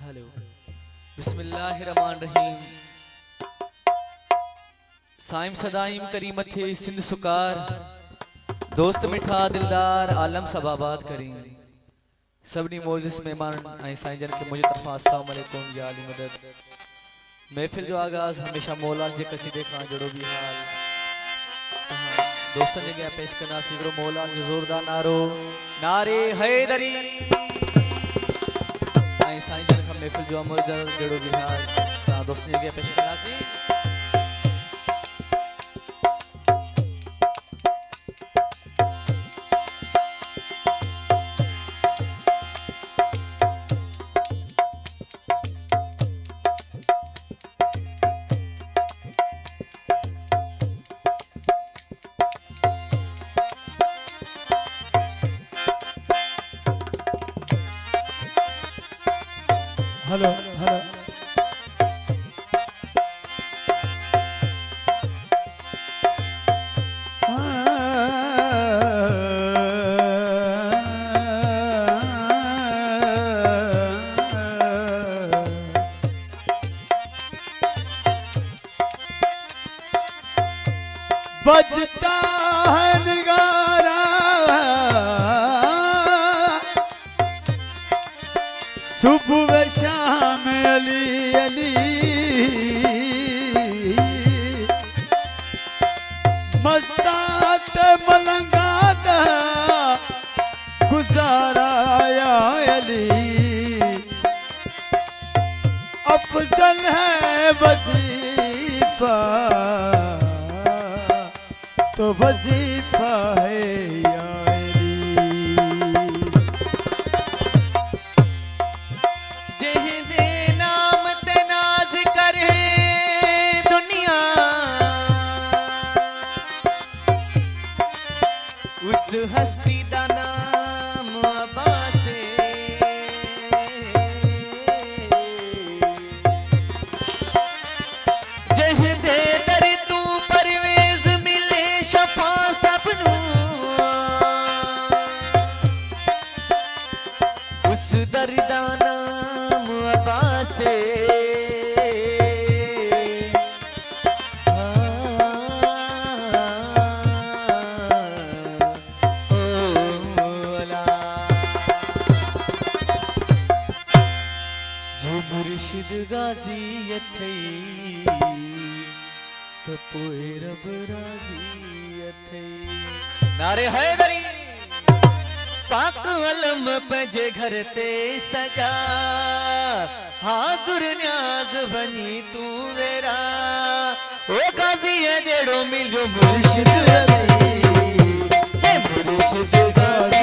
Hello बिस्मिल्लाहिर्रहमानिर्रहीम। साइम सदाइम करीमत थे सिंध सुकार, दोस्त मिठा दिलदार आलम सब आबाद करीं। सबनी मोजिस मेहमान ऐं साईं जन के मुझे तरफा अस्सलाम वालेकुम या अली मदद। महफिल जो आगाज़ हमेशा मौला जे कसीदे खां जड़ो भी हाल दोस्तन जे पेश करना सीगरो मौला जो जोरदार नारो नारे हैदरी ऐं साईं जन खां महफिल जो अमर जड़ो भी हाल दोस्तन जे पेश करना सी। हेलो हेलो बजता है नगारा सुबह व शाम अली अली मस्तात मलंगात गुजारा या अली अफजल है वजीफा तो वजीफा है या हस्ती दा नाम अब्बासे जह दे दर तू परवेज मिले शफा सबनू उस दर दा नाम अब्बासे मुर्शिद गाजी अथई कपोए रब राजी अथई नारे हैदरी पाक अलम पंजे घर ते सजा हाजुर न्याज बनी तू वेरा ओ गाजी जेड़ो मिलियो मुर्शिद अथई मुर्शिद गाजी